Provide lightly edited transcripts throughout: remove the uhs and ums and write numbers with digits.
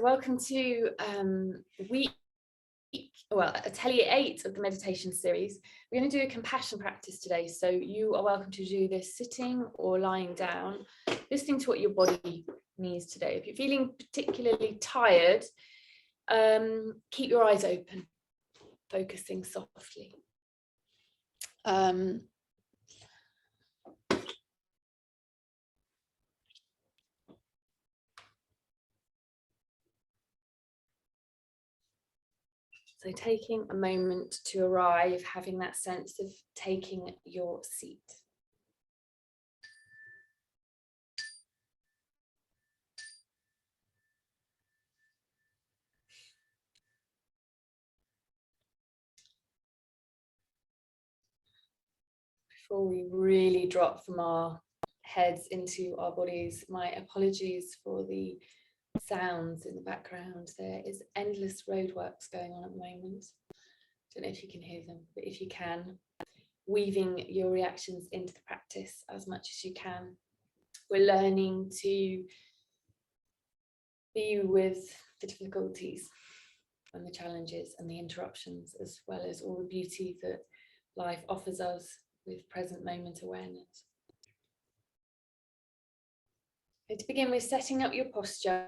Welcome to Atelier 8 of the meditation series. We're going to do a compassion practice today, so you are welcome to do this sitting or lying down, listening to what your body needs today. If you're feeling particularly tired, keep your eyes open, focusing softly. So taking a moment to arrive, having that sense of taking your seat. Before we really drop from our heads into our bodies, my apologies for the sounds in the background. There is endless roadworks going on at the moment. Don't know if you can hear them, but if you can, weaving your reactions into the practice as much as you can. We're learning to be with the difficulties and the challenges and the interruptions, as well as all the beauty that life offers us with present moment awareness. So to begin with, setting up your posture,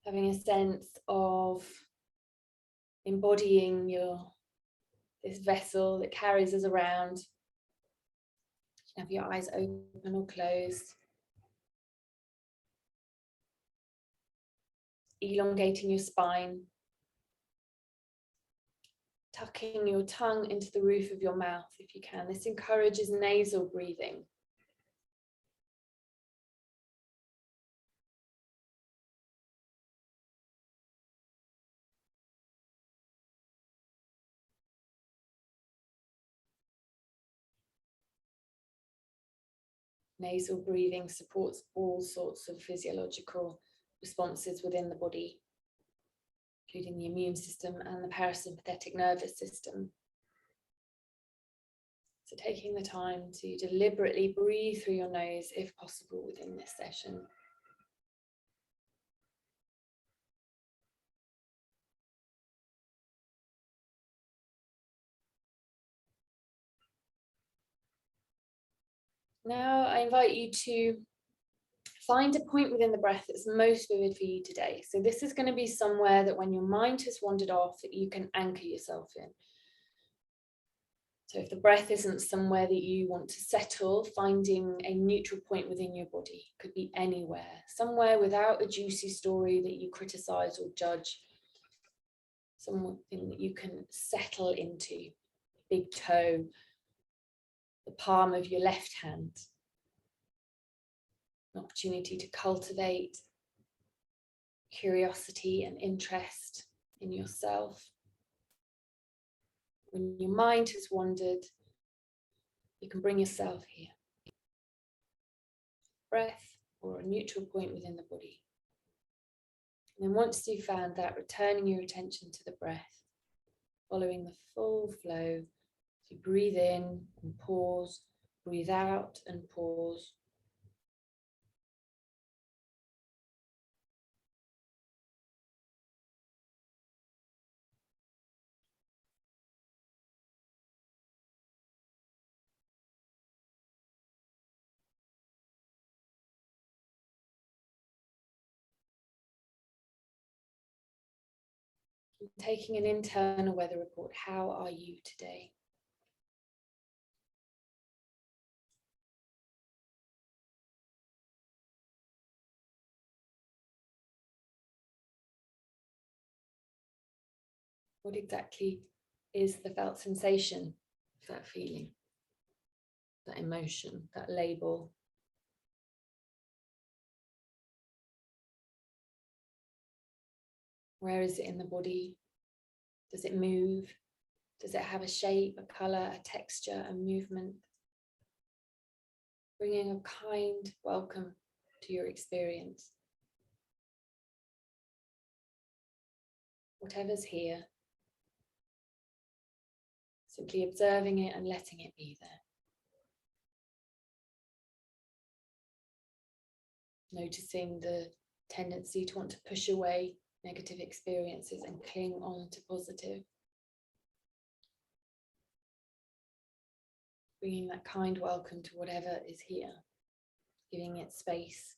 having a sense of embodying this vessel that carries us around. You can have your eyes open or closed. Elongating your spine. Tucking your tongue into the roof of your mouth if you can. This encourages nasal breathing. Nasal breathing supports all sorts of physiological responses within the body, including the immune system and the parasympathetic nervous system. So taking the time to deliberately breathe through your nose if possible within this session. Now I invite you to find a point within the breath that's most vivid for you today. So this is going to be somewhere that when your mind has wandered off, that you can anchor yourself in. So if the breath isn't somewhere that you want to settle, finding a neutral point within your body, could be anywhere, somewhere without a juicy story that you criticize or judge, something that you can settle into, big toe, the palm of your left hand, an opportunity to cultivate curiosity and interest in yourself. When your mind has wandered, you can bring yourself here. Breath or a neutral point within the body. And then once you've found that, returning your attention to the breath, following the full flow. So you breathe in and pause, breathe out and pause. Taking an internal weather report. How are you today? What exactly is the felt sensation of that feeling, that emotion, that label? Where is it in the body? Does it move? Does it have a shape, a color, a texture, a movement? Bringing a kind welcome to your experience. Whatever's here, simply observing it and letting it be there. Noticing the tendency to want to push away negative experiences and cling on to positive. Bringing that kind welcome to whatever is here, giving it space,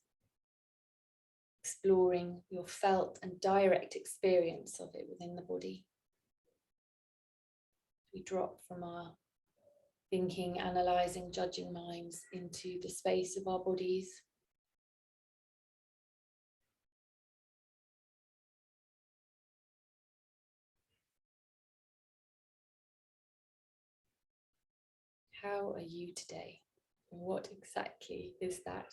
exploring your felt and direct experience of it within the body. We drop from our thinking, analysing, judging minds into the space of our bodies. How are you today? And what exactly is that?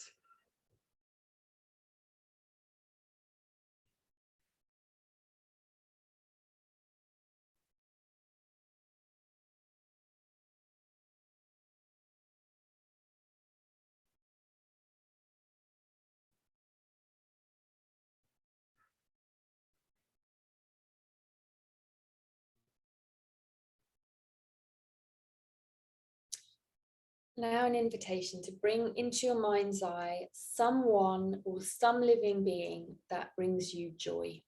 Now an invitation to bring into your mind's eye someone or some living being that brings you joy.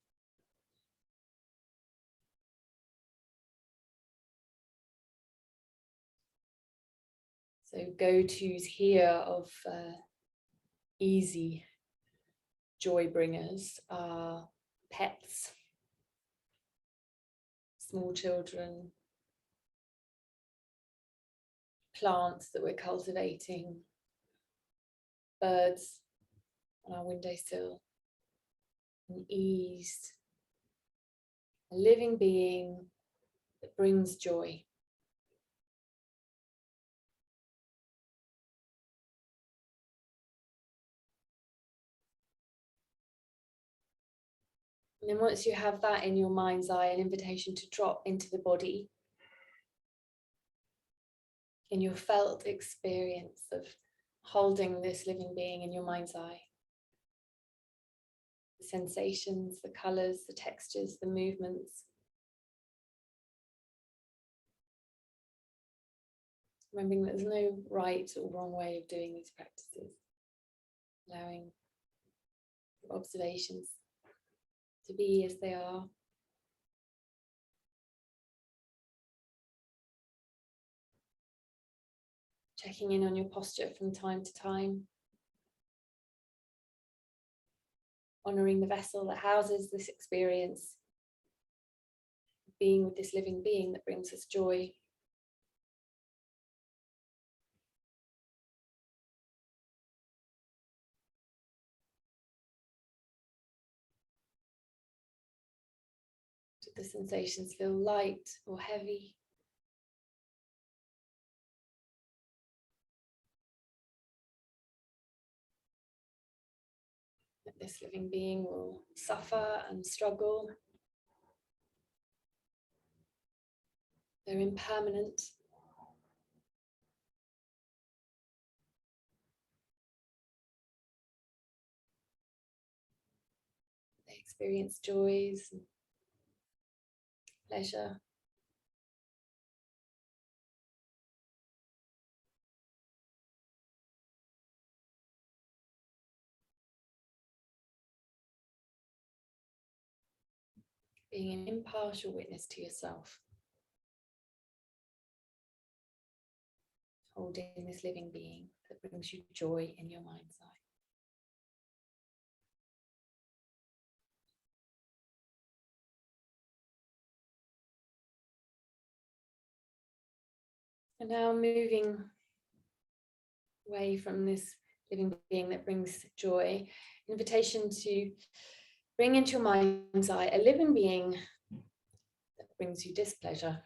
So go-tos here of easy joy bringers are pets, small children, plants that we're cultivating, birds on our windowsill, an ease, a living being that brings joy. And then once you have that in your mind's eye, an invitation to drop into the body in your felt experience of holding this living being in your mind's eye. The sensations, the colours, the textures, the movements. Remembering that there's no right or wrong way of doing these practices. Allowing your observations to be as they are. Checking in on your posture from time to time. Honouring the vessel that houses this experience. Being with this living being that brings us joy. Do the sensations feel light or heavy? That this living being will suffer and struggle. They're impermanent. They experience joys and pleasure. Being an impartial witness to yourself. Holding this living being that brings you joy in your mind's eye. And now moving away from this living being that brings joy, invitation to bring into your mind's eye a living being that brings you displeasure.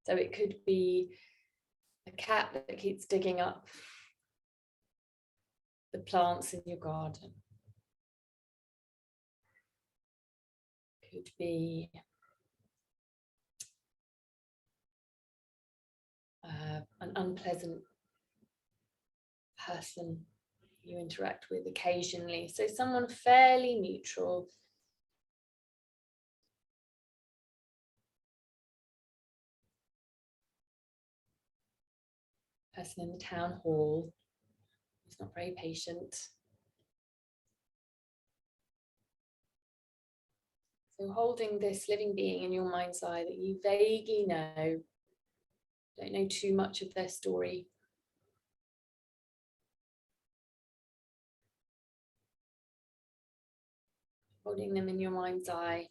So it could be a cat that keeps digging up the plants in your garden. Could be an unpleasant person you interact with occasionally. So someone fairly neutral. Person in the town hall who's not very patient. So holding this living being in your mind's eye that you vaguely know, don't know too much of their story. Holding them in your mind's eye.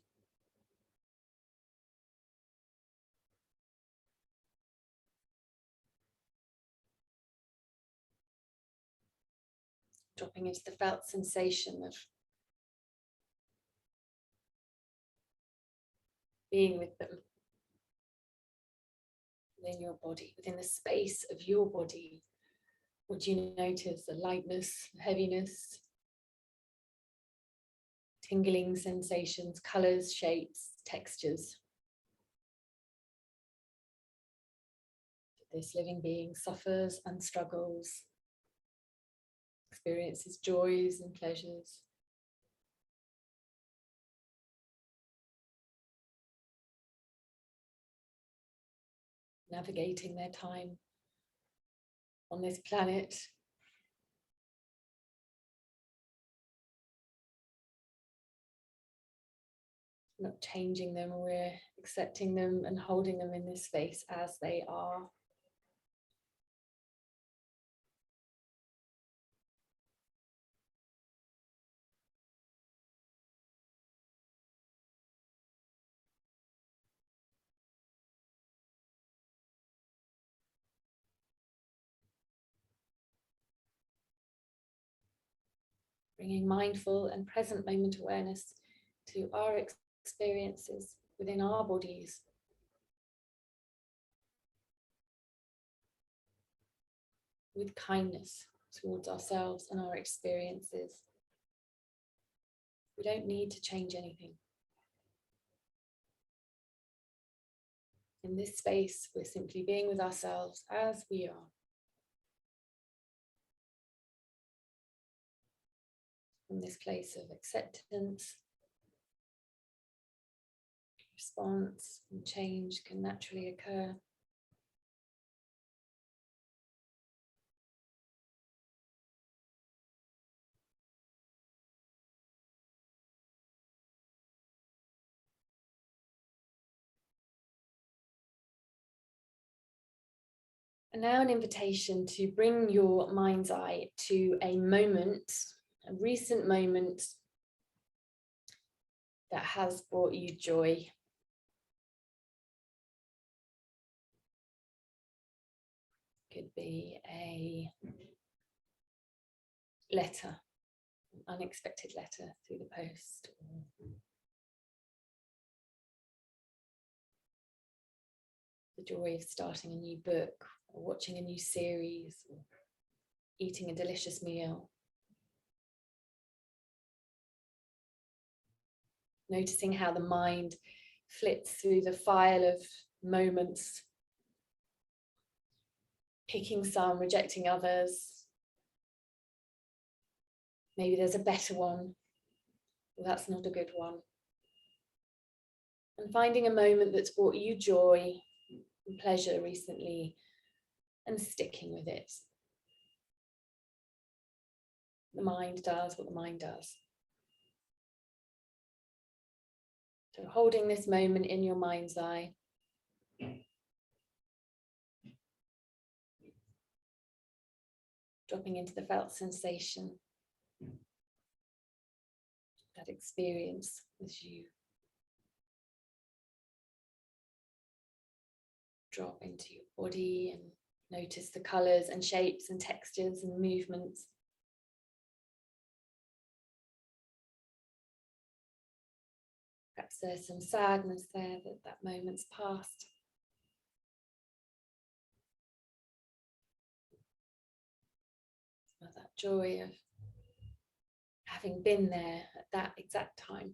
Dropping into the felt sensation of being with them within your body, within the space of your body. What do you notice? The lightness, heaviness, tingling sensations, colors, shapes, textures. This living being suffers and struggles, experiences joys and pleasures. Navigating their time on this planet. Not changing them, we're accepting them and holding them in this space as they are. Bringing mindful and present moment awareness to our experiences within our bodies. With kindness towards ourselves and our experiences. We don't need to change anything. In this space, we're simply being with ourselves as we are. From this place of acceptance, response and change can naturally occur. And now an invitation to bring your mind's eye to a moment, a recent moment that has brought you joy. Could be a letter, an unexpected letter through the post. The joy of starting a new book, or watching a new series, or eating a delicious meal. Noticing how the mind flits through the file of moments, picking some, rejecting others. Maybe there's a better one, well, that's not a good one. And finding a moment that's brought you joy and pleasure recently and sticking with it. The mind does what the mind does. So holding this moment in your mind's eye. Dropping into the felt sensation. That experience as you drop into your body and notice the colors and shapes and textures and movements. Perhaps there's some sadness there that that moment's passed. But that joy of having been there at that exact time.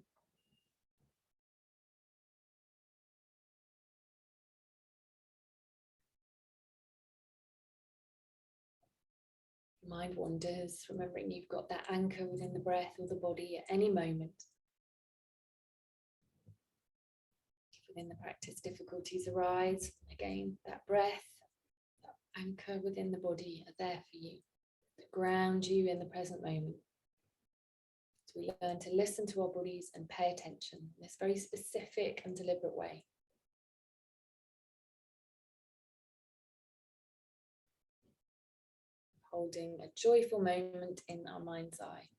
Mind wanders, remembering you've got that anchor within the breath or the body at any moment. Within the practice, difficulties arise. Again, that breath, that anchor within the body are there for you to ground you in the present moment, to we learn to listen to our bodies and pay attention in this very specific and deliberate way. Holding a joyful moment in our mind's eye.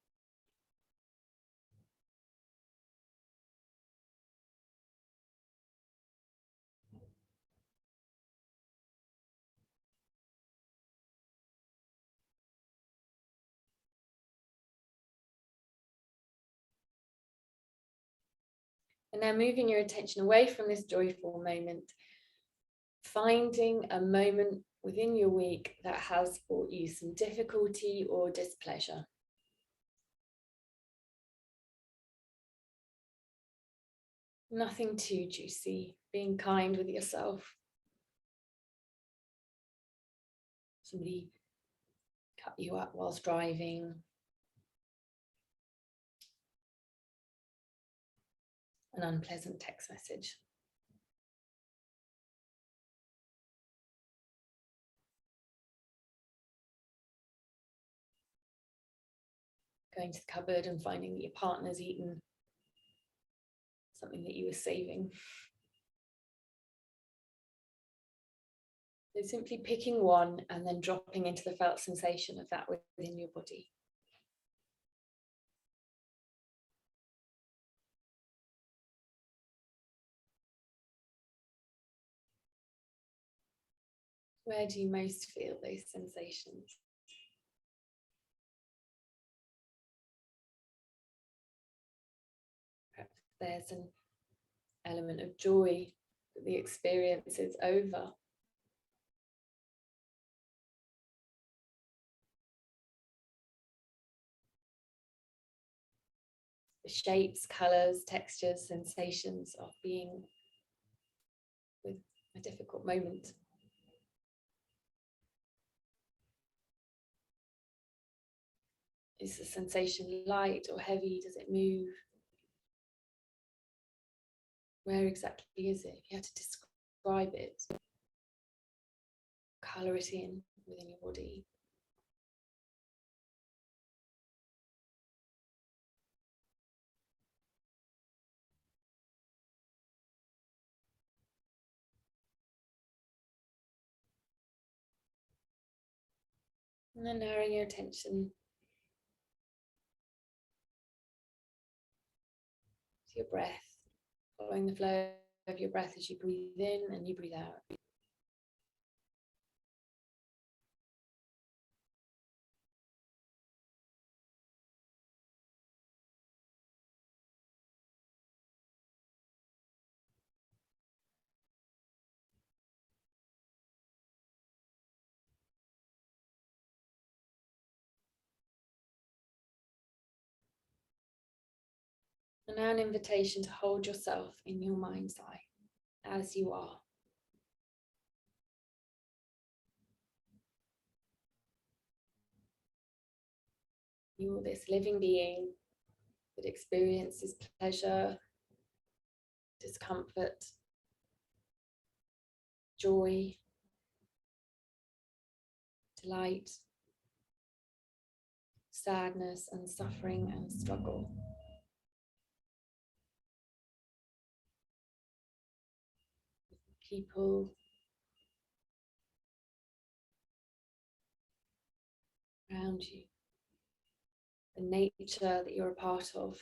And now moving your attention away from this joyful moment, finding a moment within your week that has brought you some difficulty or displeasure. Nothing too juicy, being kind with yourself. Somebody cut you up whilst driving. An unpleasant text message. Going to the cupboard and finding that your partner's eaten something that you were saving. So simply picking one and then dropping into the felt sensation of that within your body. Where do you most feel those sensations? Perhaps there's an element of joy that the experience is over. The shapes, colours, textures, sensations of being with a difficult moment. Is the sensation light or heavy? Does it move? Where exactly is it? If you had to describe it, colour it in within your body. And then narrowing your attention to your breath, following the flow of your breath as you breathe in and you breathe out. And now an invitation to hold yourself in your mind's eye as you are. You're this living being that experiences pleasure, discomfort, joy, delight, sadness and suffering and struggle. People around you, the nature that you're a part of,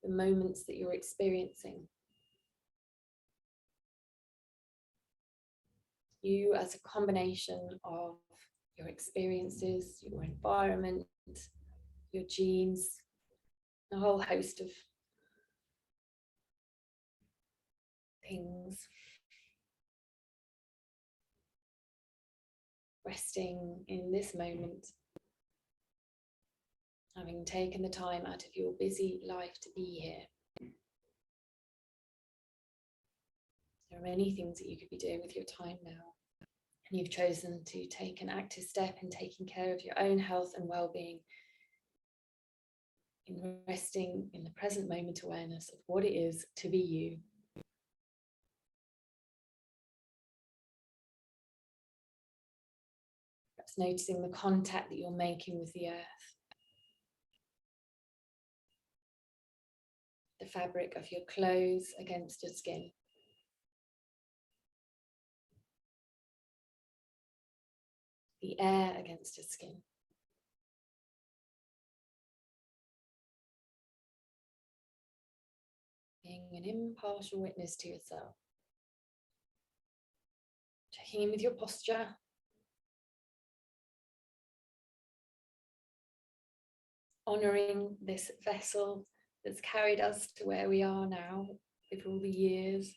the moments that you're experiencing. You as a combination of your experiences, your environment, your genes, a whole host of things. Resting in this moment, having taken the time out of your busy life to be here. There are many things that you could be doing with your time now, and you've chosen to take an active step in taking care of your own health and well-being, in resting in the present moment awareness of what it is to be you. Perhaps noticing the contact that you're making with the earth. The fabric of your clothes against your skin. The air against your skin. Being an impartial witness to yourself. Checking in with your posture. Honouring this vessel that's carried us to where we are now, with all the years,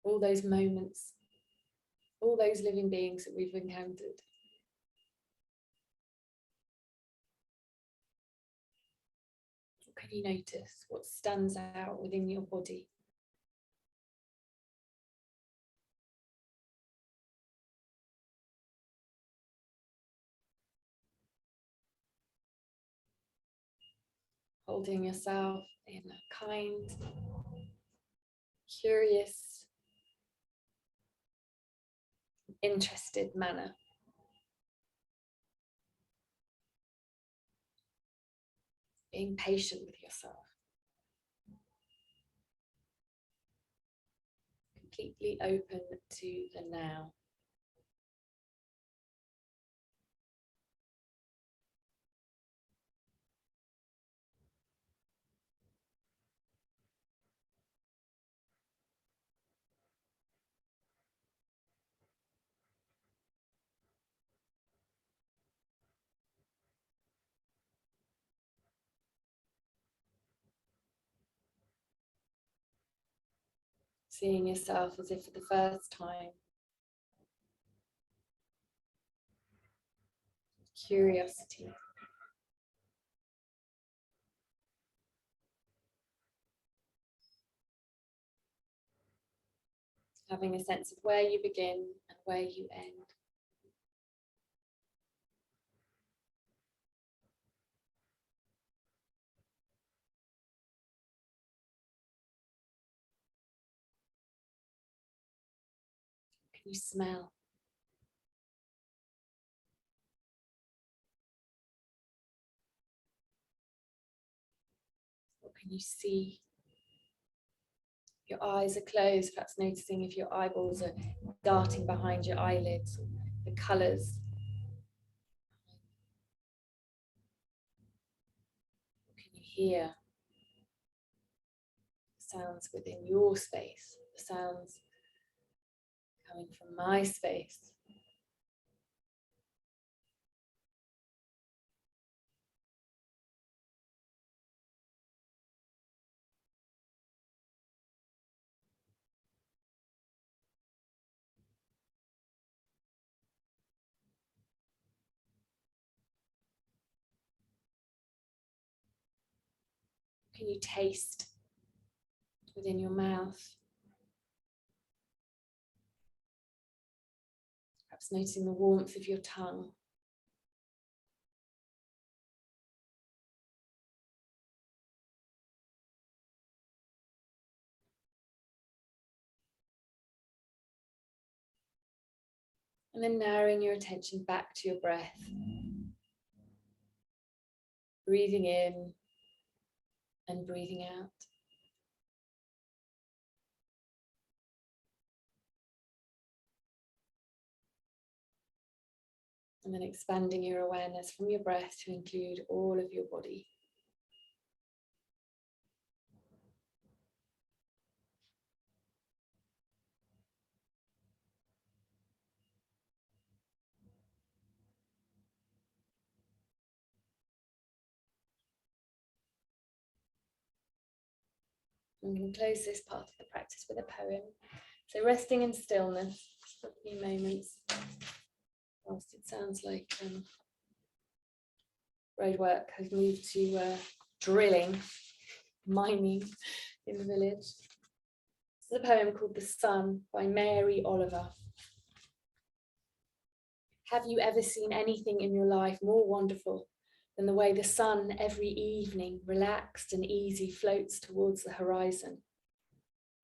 all those moments, all those living beings that we've encountered. What can you notice? What stands out within your body? Holding yourself in a kind, curious, interested manner. Being patient with yourself. Completely open to the now. Seeing yourself as if for the first time. Curiosity. Having a sense of where you begin and where you end. Can you smell? What can you see? Your eyes are closed, perhaps noticing if your eyeballs are darting behind your eyelids, the colours. What can you hear? The sounds within your space, the sounds coming from my space. Can you taste within your mouth? Perhaps noticing the warmth of your tongue. And then narrowing your attention back to your breath. Breathing in and breathing out. And then expanding your awareness from your breath to include all of your body. I'm going to close this part of the practice with a poem. So resting in stillness for a few moments, whilst it sounds like roadwork has moved to drilling, mining in the village. This is a poem called The Sun by Mary Oliver. Have you ever seen anything in your life more wonderful than the way the sun every evening, relaxed and easy, floats towards the horizon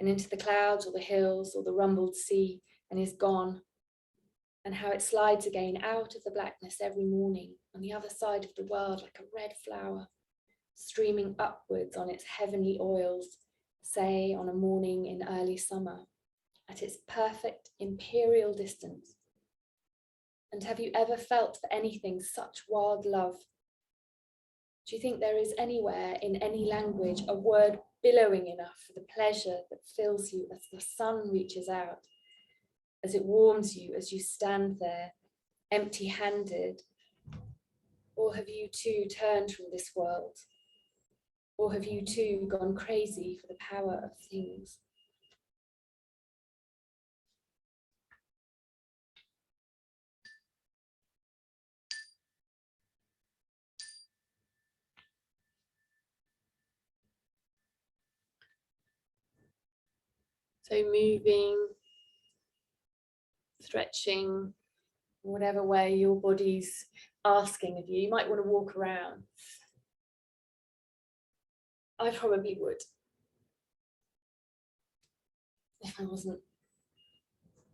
and into the clouds or the hills or the rumbled sea and is gone? and how it slides again out of the blackness every morning on the other side of the world like a red flower, streaming upwards on its heavenly oils, say on a morning in early summer, at its perfect imperial distance. And have you ever felt for anything such wild love? Do you think there is anywhere in any language a word billowing enough for the pleasure that fills you as the sun reaches out, as it warms you as you stand there, empty-handed? Or have you too turned from this world? Or have you too gone crazy for the power of things? So moving, stretching, whatever way your body's asking of you. You might want to walk around. I probably would, if I wasn't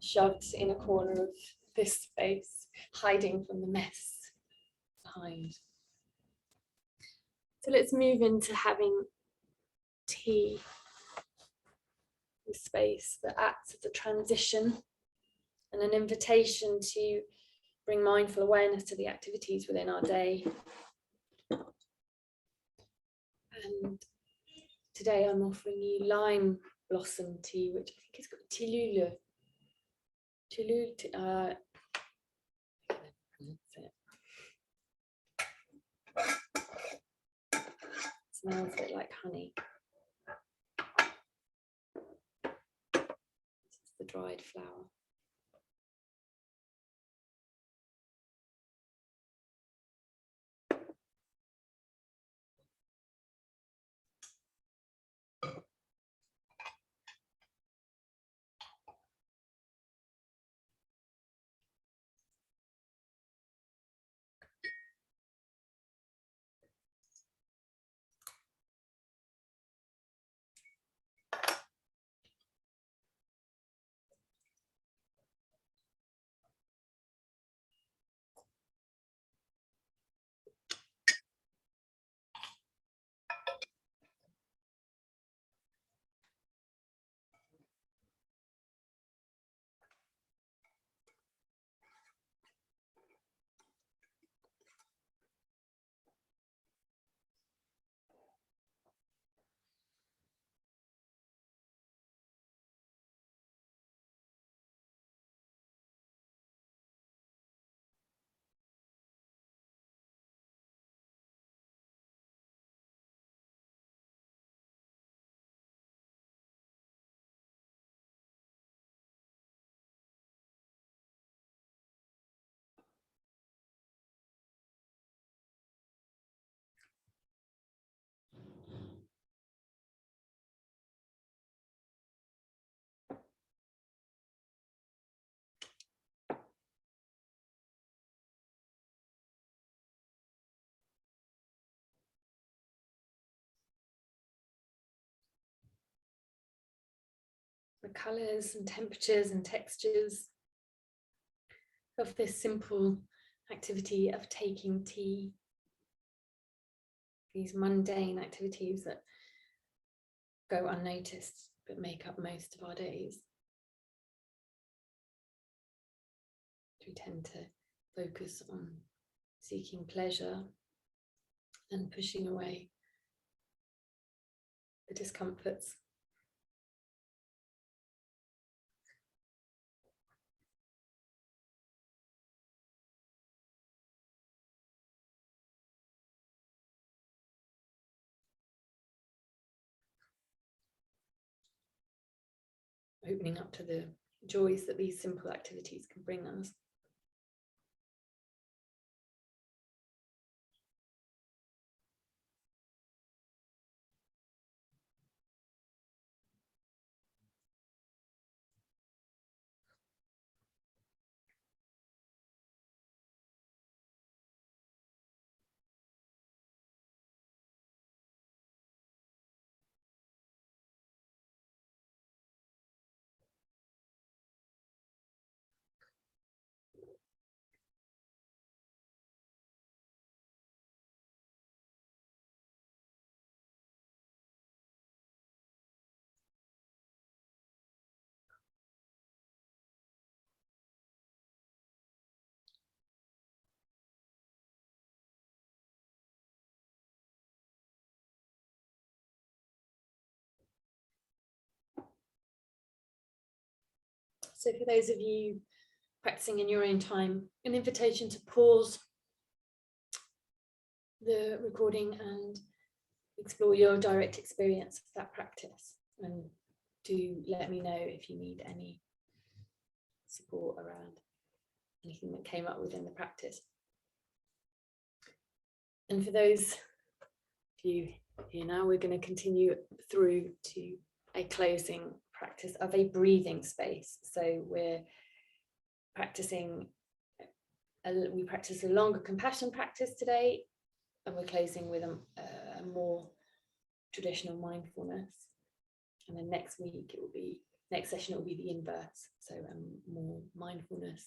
shoved in a corner of this space, hiding from the mess behind. So let's move into having tea, the space that acts as a transition and an invitation to bring mindful awareness to the activities within our day. And today I'm offering you lime blossom tea, which I think it's got Tilule. Smells a bit like honey. This is the dried flower. The colours and temperatures and textures of this simple activity of taking tea, these mundane activities that go unnoticed but make up most of our days. We tend to focus on seeking pleasure and pushing away the discomforts. Opening up to the joys that these simple activities can bring us. So for those of you practicing in your own time, an invitation to pause the recording and explore your direct experience of that practice, and do let me know if you need any support around anything that came up within the practice. And for those of you here now, we're going to continue through to a closing practice of a breathing space. So we're practicing, we practice a longer compassion practice today, and we're closing with a more traditional mindfulness. And then next week it will be, next session it will be the inverse, so more mindfulness,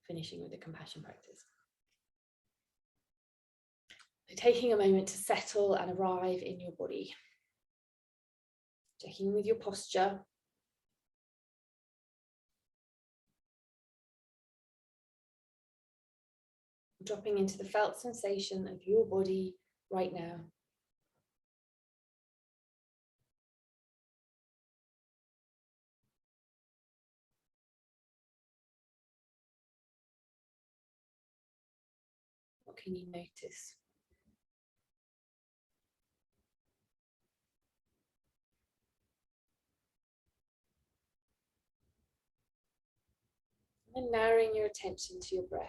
finishing with a compassion practice. So taking a moment to settle and arrive in your body, checking with your posture, dropping into the felt sensation of your body right now. What can you notice? And narrowing your attention to your breath.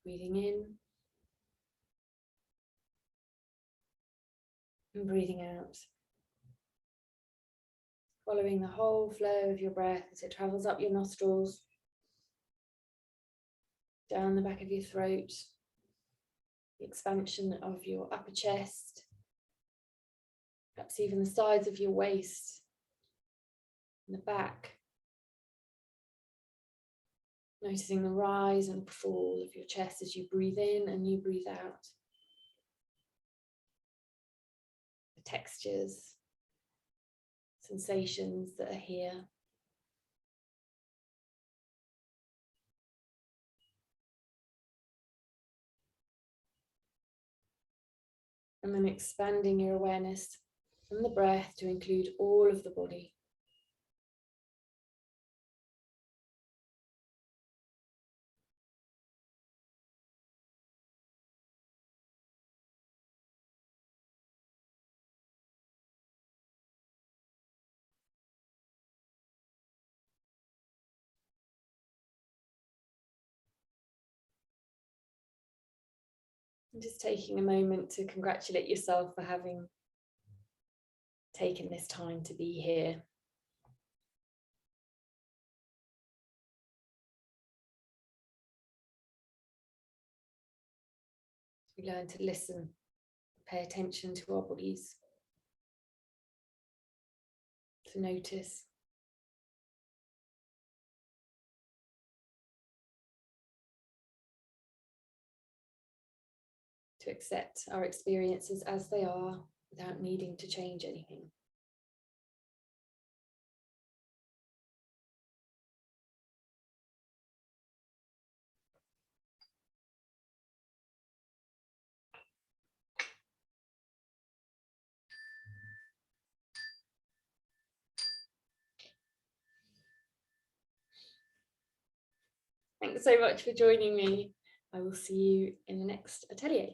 Breathing in and breathing out. Following the whole flow of your breath as it travels up your nostrils, down the back of your throat, the expansion of your upper chest, perhaps even the sides of your waist, and the back. Noticing the rise and fall of your chest as you breathe in and you breathe out. The textures, sensations that are here. And then expanding your awareness from the breath to include all of the body. And just taking a moment to congratulate yourself for having taken this time to be here. We learn to listen, pay attention to our bodies, to notice, to accept our experiences as they are without needing to change anything. Thanks so much for joining me. I will see you in the next atelier.